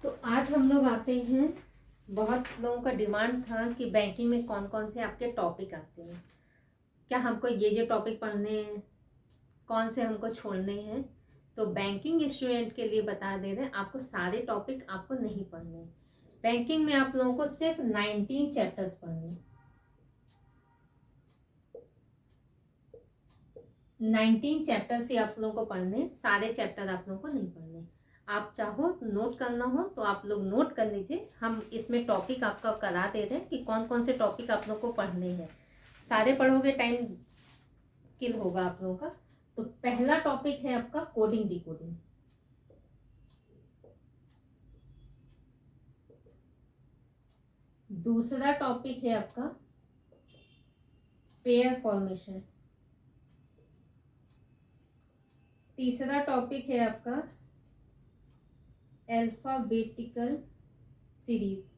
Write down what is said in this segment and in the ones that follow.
तो आज हम लोग आते हैं, बहुत लोगों का डिमांड था कि बैंकिंग में कौन कौन से आपके टॉपिक आते हैं, क्या हमको ये टॉपिक पढ़ने हैं, कौन से हमको छोड़ने हैं। तो बैंकिंग स्टूडेंट के लिए बता दे रहे हैं, आपको सारे टॉपिक आपको नहीं पढ़ने हैं। बैंकिंग में आप लोगों को सिर्फ 19 चैप्टर्स पढ़ने हैं। 19 चैप्टर से आप लोगों को पढ़ने, सारे चैप्टर आप लोगों को नहीं पढ़ने। आप चाहो नोट करना हो तो आप लोग नोट कर लीजिए, हम इसमें टॉपिक आपका करा दे रहे हैं कि कौन कौन से टॉपिक आप लोग को पढ़ने हैं। सारे पढ़ोगे टाइम किल होगा आप लोगों का। तो पहला टॉपिक है आपका कोडिंग डिकोडिंग। दूसरा टॉपिक है आपका पेयर फॉर्मेशन। तीसरा टॉपिक है आपका अल्फाबेटिकल सीरीज।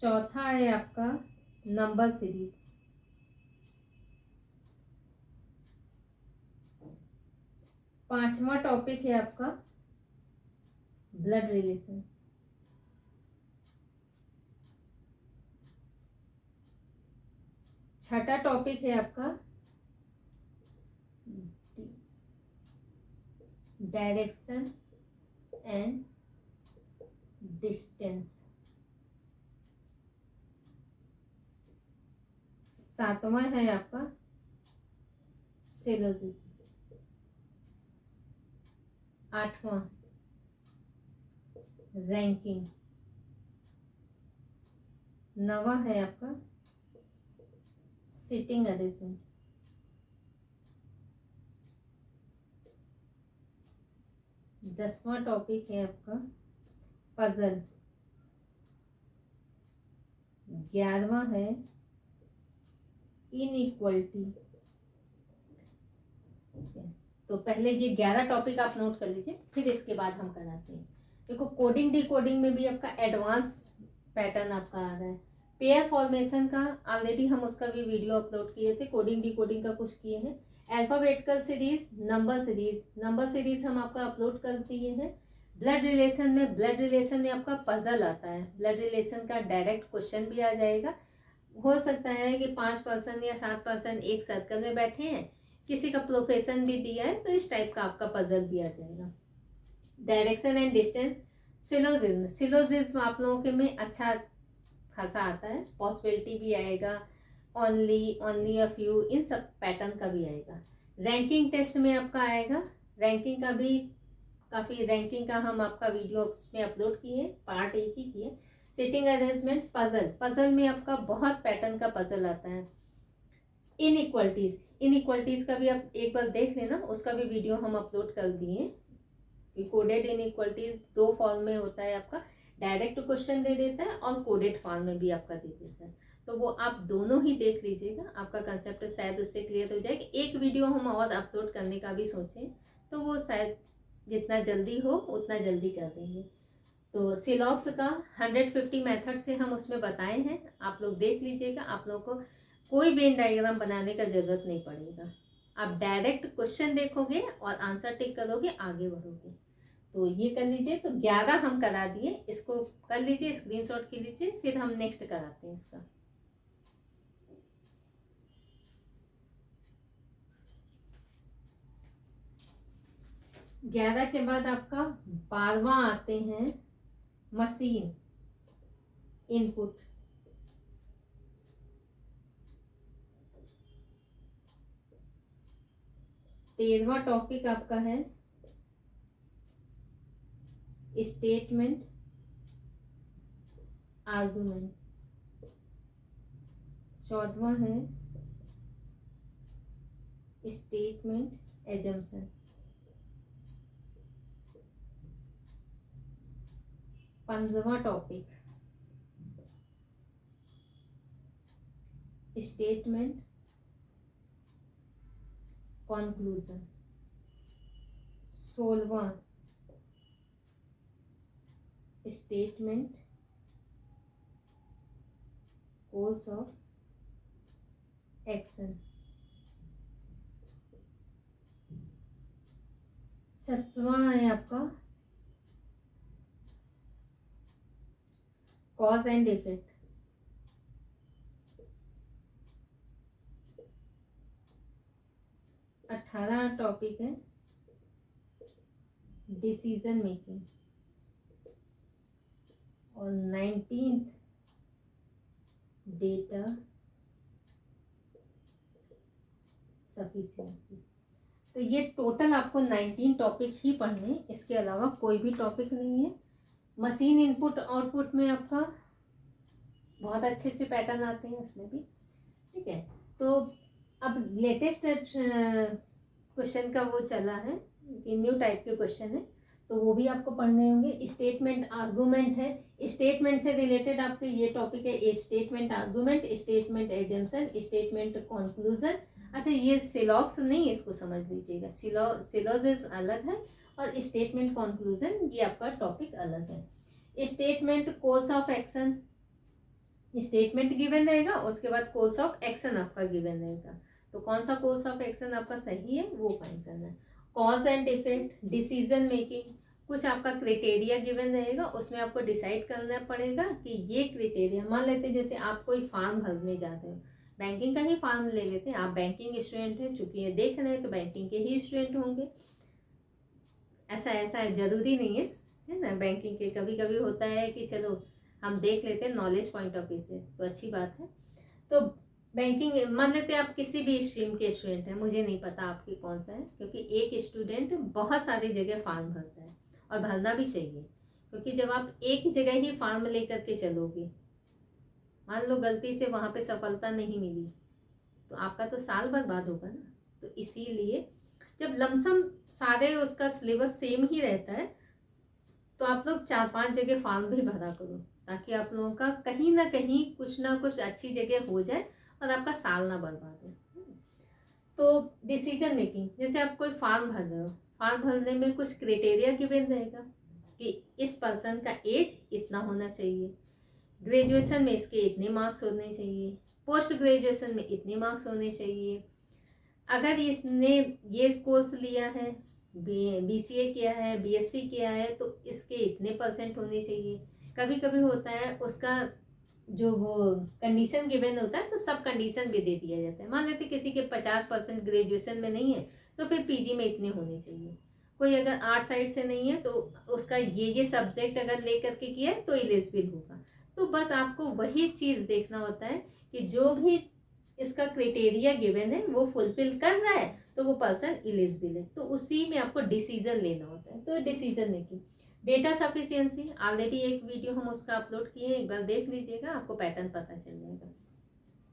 चौथा है आपका नंबर सीरीज। पांचवा टॉपिक है आपका ब्लड रिलेशन। छठा टॉपिक है आपका डायरेक्शन एंड डिस्टेंस। सातवां है आपका सिलोजिज्म। आठवां रैंकिंग। नवा है आपका सिटिंग अरेंजमेंट। 10वां टॉपिक है आपका पजल। 11वां है इनइक्वलिटी। तो पहले ये 11 टॉपिक आप नोट कर लीजिए, फिर इसके बाद हम कराते हैं। देखो कोडिंग डिकोडिंग में भी आपका एडवांस पैटर्न आपका आ रहा है। पेयर फॉर्मेशन का ऑलरेडी हम उसका भी वीडियो अपलोड किए थे, कोडिंग डिकोडिंग का कुछ किए हैं। अल्फाबेटिकल सीरीज, नंबर सीरीज हम आपका अपलोड कर दिए हैं। ब्लड रिलेशन में आपका पजल आता है। ब्लड रिलेशन का डायरेक्ट क्वेश्चन भी आ जाएगा। हो सकता है कि 5% या 7% एक सर्कल में बैठे हैं, किसी का प्रोफेशन भी दिया है, तो इस टाइप का आपका पजल भी आ जाएगा। Direction and distance. सिलोजिज्म आप लोगों के में अच्छा खासा आता है, पॉसिबिलिटी भी आएगा। ओनली अ फ्यू, इन सब पैटर्न का भी आएगा। रैंकिंग टेस्ट में आपका आएगा। रैंकिंग का भी काफ़ी, रैंकिंग का हम आपका वीडियो उसमें अपलोड किए, पार्ट एक ही किए। सिटिंग अरेंजमेंट, पजल में आपका बहुत पैटर्न का पजल आता है। इनइक्वलिटीज का भी आप एक बार देख लेना, उसका भी वीडियो हम अपलोड कर दिए। कोडेड इनइक्वलिटीज 2 फॉर्म में होता है आपका, डायरेक्ट क्वेश्चन दे देता है और कोडेड फॉर्म में भी आपका दे देता है। तो वो आप दोनों ही देख लीजिएगा, आपका कंसेप्ट शायद उससे क्लियर हो जाएगा। एक वीडियो हम और अपलोड करने का भी सोचें, तो वो शायद जितना जल्दी हो उतना जल्दी कर देंगे। तो सिलॉक्स का 150 मेथड से हम उसमें बताए हैं, आप लोग देख लीजिएगा। आप लोग को कोई वेन डायग्राम बनाने का जरूरत नहीं पड़ेगा, आप डायरेक्ट क्वेश्चन देखोगे और आंसर टिक करोगे, आगे बढ़ोगे। तो ये कर लीजिए। तो 11 हम करा दिए, इसको कर लीजिए, स्क्रीनशॉट के लीजिए, फिर हम नेक्स्ट कराते हैं इसका। ग्यारह के बाद आपका 12वां आते हैं मशीन इनपुट। 13वां टॉपिक आपका है स्टेटमेंट आर्गुमेंट। 14वां है स्टेटमेंट एजम्पशन। 15वां टॉपिक स्टेटमेंट कॉन्क्लूजन। 16वां स्टेटमेंट कोर्स ऑफ एक्शन। 17वां है आपका कॉज एंड इफेक्ट, अठारह टॉपिक है डिसीजन मेकिंग, और 19th डेटा सफिशिएंसी। तो ये टोटल आपको 19 टॉपिक ही पढ़ने, इसके अलावा कोई भी टॉपिक नहीं है। मशीन इनपुट आउटपुट में आपका बहुत अच्छे अच्छे पैटर्न आते हैं उसमें भी, ठीक है। तो अब लेटेस्ट क्वेश्चन का वो चला है कि न्यू टाइप के क्वेश्चन है, तो वो भी आपको पढ़ने होंगे। स्टेटमेंट आर्गूमेंट है, स्टेटमेंट से रिलेटेड आपके ये टॉपिक है, ए statement argument, statement assumption, statement conclusion. अच्छा, ये सिलॉक्स नहीं, इसको समझ लीजिएगा, सिलॉजिज्म अलग है और स्टेटमेंट कंक्लूजन ये आपका टॉपिक अलग है। Statement course of action, statement given रहेगा, उसके बाद कोर्स ऑफ एक्शन आपका गिवन रहेगा, तो कौन सा कोर्स ऑफ एक्शन आपका सही है वो फाइंड करना है। Cause and effect, decision making, कुछ आपका क्राइटेरिया गिवन रहेगा, उसमें आपको डिसाइड करना पड़ेगा कि ये क्राइटेरिया, मान लेते हैं जैसे आप कोई फॉर्म भरने जाते हो, बैंकिंग का ही फॉर्म ले लेते हैं, आप बैंकिंग स्टूडेंट हैं, चूंकि ये देख रहे हैं तो बैंकिंग के ही स्टूडेंट होंगे, ऐसा जरूरी नहीं है ना। बैंकिंग के कभी कभी होता है कि चलो हम देख लेते हैं नॉलेज पॉइंट ऑफ व्यू से, तो अच्छी बात है। तो बैंकिंग मान लेते हैं आप किसी भी स्ट्रीम के स्टूडेंट हैं, मुझे नहीं पता आपकी कौन सा है, क्योंकि एक स्टूडेंट बहुत सारी जगह फॉर्म भरता है और भरना भी चाहिए, क्योंकि जब आप एक जगह ही फॉर्म लेकर के चलोगे, मान लो गलती से वहाँ पे सफलता नहीं मिली, तो आपका तो साल बर्बाद होगा ना। तो इसीलिए जब लमसम सारे उसका सिलेबस सेम ही रहता है, तो आप लोग 4-5 जगह फॉर्म भी भरा करो, ताकि आप लोगों का कहीं ना कहीं कुछ ना कुछ अच्छी जगह हो जाए और आपका साल ना बर्बाद हो। तो डिसीजन मेकिंग, जैसे आप कोई फॉर्म भर रहे हो, फॉर्म भरने में कुछ क्राइटेरिया गिवन रहेगा कि इस पर्सन का एज इतना होना चाहिए, ग्रेजुएशन में इसके इतने मार्क्स होने चाहिए, पोस्ट ग्रेजुएशन में इतने मार्क्स होने चाहिए, अगर इसने ये कोर्स लिया है, BCA किया है, BSc किया है, तो इसके इतने परसेंट होने चाहिए। कभी कभी होता है उसका जो वो कंडीशन गिवन होता है, तो सब कंडीशन भी दे दिया जाता है। मान लेते किसी के 50% ग्रेजुएशन में नहीं है, तो फिर PG में इतने होने चाहिए। कोई अगर आर्ट साइड से नहीं है, तो उसका ये सब्जेक्ट अगर ले करके किया है तो एलिजिबल होगा। तो बस आपको वही चीज़ देखना होता है कि जो भी इसका क्राइटेरिया गिवन है वो फुलफिल कर रहा है, तो वो पर्सन एलिजिबल है, तो उसी में आपको डिसीजन लेना होता है। तो decision making, data sufficiency, already एक वीडियो हम उसका अपलोड किए हैं, एक बार देख लीजिएगा, आपको पैटर्न पता चल जाएगा।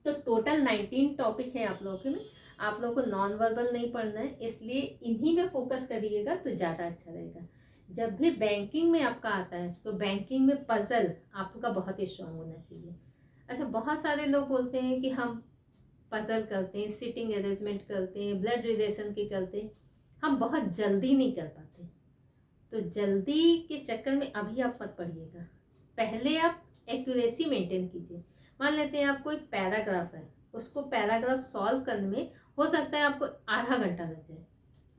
तो टोटल 19 टॉपिक है आप लोगों के में, आप लोगों को नॉन वर्बल नहीं पढ़ना है, इसलिए इन्हीं में फोकस करिएगा तो ज़्यादा अच्छा रहेगा। जब भी बैंकिंग में आपका आता है, तो बैंकिंग में पजल आपका बहुत ही स्ट्रांग होना चाहिए। अच्छा, बहुत सारे लोग बोलते हैं कि हम पजल करते हैं, सिटिंग अरेंजमेंट करते हैं, ब्लड रिलेशन की करते हैं, हम बहुत जल्दी नहीं कर पाते। तो जल्दी के चक्कर में अभी आप मत पढ़िएगा, पहले आप एक्यूरेसी मेंटेन कीजिए। मान लेते हैं आप कोई पैराग्राफ है, उसको पैराग्राफ सॉल्व करने में हो सकता है आपको आधा घंटा लग जाए।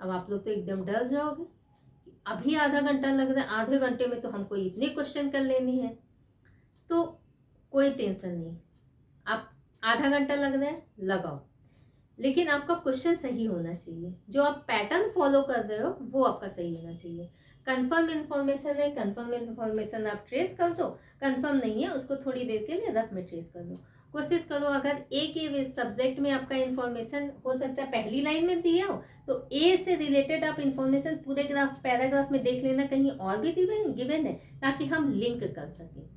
अब आप लोग तो एकदम डर जाओगे कि अभी आधा घंटा लग रहा है, आधे घंटे में तो हमको इतने क्वेश्चन कर लेनी है। तो कोई टेंशन नहीं, आप आधा घंटा लग रहा है लगाओ, लेकिन आपका क्वेश्चन सही होना चाहिए, जो आप पैटर्न फॉलो कर रहे हो वो आपका सही होना चाहिए। कंफर्म इन्फॉर्मेशन है, कंफर्म इन्फॉर्मेशन आप ट्रेस कर दो, कंफर्म नहीं है उसको थोड़ी देर के लिए रफ में ट्रेस कर दो। कोशिश करो अगर एक ही सब्जेक्ट में आपका इन्फॉर्मेशन हो सकता है पहली लाइन में दिया हो, तो ए से रिलेटेड आप इन्फॉर्मेशन पूरे ग्राफ पैराग्राफ में देख लेना, कहीं और भी गिवन है, ताकि हम लिंक कर सकें।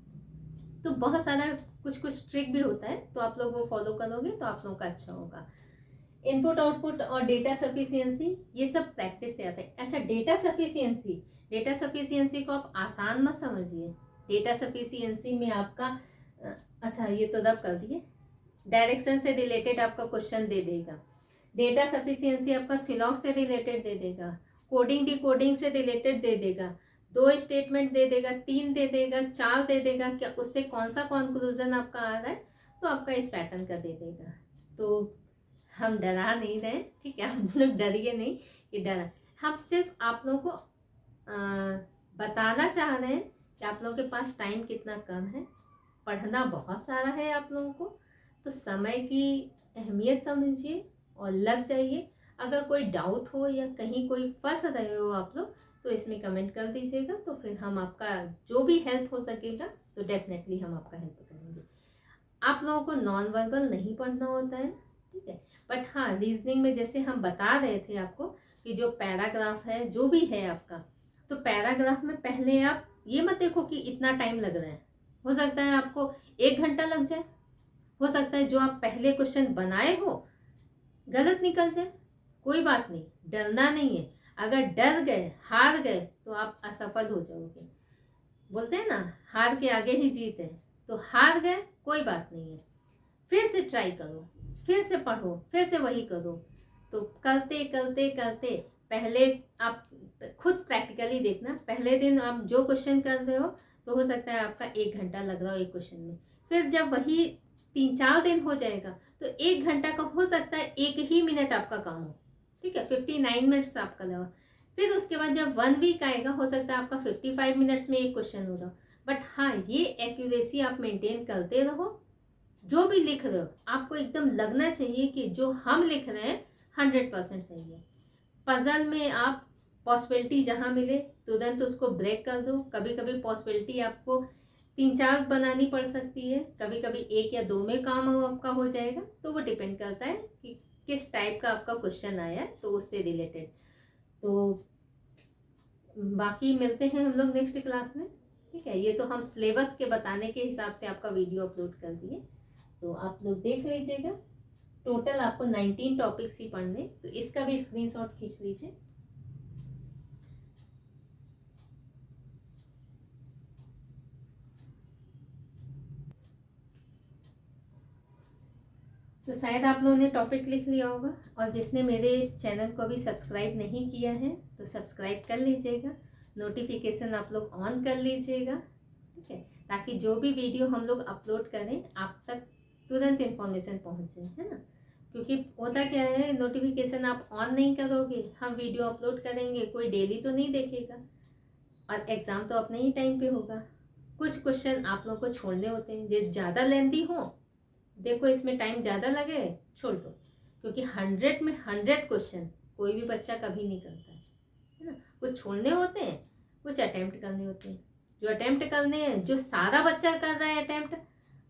तो बहुत सारा कुछ ट्रिक भी होता है, तो आप लोग वो फॉलो करोगे तो आप लोगों का अच्छा होगा। इनपुट आउटपुट और डेटा सफिशिएंसी, ये सब प्रैक्टिस से आता है। अच्छा, डेटा सफिशिएंसी को आप आसान मत समझिए। डेटा सफिशिएंसी में आपका अच्छा ये तो रब कर दिए, डायरेक्शन से रिलेटेड आपका क्वेश्चन दे देगा, डेटा सफिशिएंसी आपका सिलॉग से रिलेटेड दे देगा, कोडिंग डिकोडिंग से रिलेटेड दे देगा, 2 स्टेटमेंट दे देगा, 3 दे देगा, 4 दे देगा, क्या उससे कौन सा कंक्लूजन आपका आ रहा है, तो आपका इस पैटर्न का दे देगा। तो हम डरा नहीं रहे, ठीक है, हम लोग डरिए नहीं कि डरा, हम सिर्फ आप लोगों को बताना चाह रहे हैं कि आप लोगों के पास टाइम कितना कम है, पढ़ना बहुत सारा है आप लोगों को, तो समय की अहमियत समझिए और लग जाइए। अगर कोई डाउट हो या कहीं कोई फंस रहे हो आप लोग, तो इसमें कमेंट कर दीजिएगा, तो फिर हम आपका जो भी हेल्प हो सकेगा तो डेफिनेटली हम आपका हेल्प करेंगे। आप लोगों को नॉन वर्बल नहीं पढ़ना होता है, ठीक है, बट हाँ रीजनिंग में जैसे हम बता रहे थे आपको कि जो पैराग्राफ है जो भी है आपका, तो पैराग्राफ में पहले आप ये मत देखो कि इतना टाइम लग रहा है, हो सकता है आपको 1 घंटा लग जाए, हो सकता है जो आप पहले क्वेश्चन बनाए हो गलत निकल जाए, कोई बात नहीं, डरना नहीं है। अगर डर गए हार गए तो आप असफल हो जाओगे। बोलते हैं ना, हार के आगे ही जीत है, तो हार गए कोई बात नहीं है, फिर से ट्राई करो, फिर से पढ़ो, फिर से वही करो। तो करते करते करते पहले आप खुद प्रैक्टिकली देखना, पहले दिन आप जो क्वेश्चन कर रहे हो तो हो सकता है आपका 1 घंटा लग रहा हो एक क्वेश्चन में, फिर जब वही 3-4 दिन हो जाएगा तो 1 घंटा का हो सकता है 1 ही मिनट आपका काम हो, ठीक है, 59 मिनट्स आपका लगा। फिर उसके बाद जब 1 वीक आएगा हो सकता है आपका 55 मिनट्स में एक क्वेश्चन होगा। बट हाँ ये एक्यूरेसी आप मेंटेन करते रहो, जो भी लिख रहे हो आपको एकदम लगना चाहिए कि जो हम लिख रहे हैं 100% सही है। पजल में आप पॉसिबिलिटी जहाँ मिले तुरंत उसको ब्रेक कर दो। कभी कभी पॉसिबिलिटी आपको 3-4 बनानी पड़ सकती है, कभी कभी 1 या 2 में काम आपका हो जाएगा, तो वो डिपेंड करता है कि किस टाइप का आपका क्वेश्चन आया है तो उससे रिलेटेड। तो बाकी मिलते हैं हम लोग नेक्स्ट क्लास में, ठीक है। ये तो हम सिलेबस के बताने के हिसाब से आपका वीडियो अपलोड कर दिए, तो आप लोग देख लीजिएगा। टोटल आपको 19 टॉपिक्स ही पढ़ने, तो इसका भी स्क्रीनशॉट खींच लीजिए। तो शायद आप लोगों ने टॉपिक लिख लिया होगा, और जिसने मेरे चैनल को अभी सब्सक्राइब नहीं किया है तो सब्सक्राइब कर लीजिएगा, नोटिफिकेशन आप लोग ऑन कर लीजिएगा, ठीक है, ताकि जो भी वीडियो हम लोग अपलोड करें आप तक तुरंत इन्फॉर्मेशन पहुंचे, है ना। क्योंकि होता क्या है, नोटिफिकेशन आप ऑन नहीं करोगे, हम वीडियो अपलोड करेंगे, कोई डेली तो नहीं देखेगा, और एग्ज़ाम तो अपने ही टाइम पे होगा। कुछ क्वेश्चन आप लोग को छोड़ने होते हैं, जो ज़्यादा लेंथी हो, देखो इसमें टाइम ज़्यादा लगे छोड़ दो, क्योंकि 100 में 100 क्वेश्चन कोई भी बच्चा कभी नहीं करता है ना। कुछ छोड़ने होते हैं, कुछ अटेम्प्ट करने होते हैं। जो अटेम्प्ट करने हैं, जो सारा बच्चा कर रहा है अटेम्प्ट,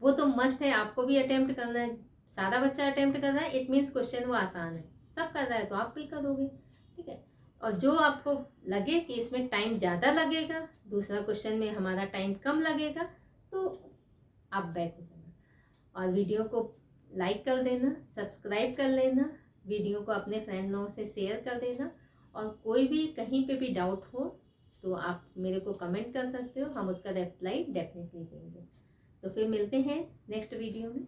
वो तो मस्ट है, आपको भी अटेम्प्ट करना है। सारा बच्चा अटेम्प्ट कर रहा है, इट मीन्स क्वेश्चन वो आसान है, सब कर रहा है तो आप भी करोगे, ठीक है। और जो आपको लगे कि इसमें टाइम ज़्यादा लगेगा, दूसरा क्वेश्चन में हमारा टाइम कम लगेगा, तो आप बैक हो जाना, और वीडियो को लाइक कर देना, सब्सक्राइब कर लेना, वीडियो को अपने फ्रेंड लोगों से शेयर कर देना, और कोई भी कहीं पे भी डाउट हो तो आप मेरे को कमेंट कर सकते हो, हम उसका रिप्लाई डेफिनेटली देंगे। तो फिर मिलते हैं नेक्स्ट वीडियो में।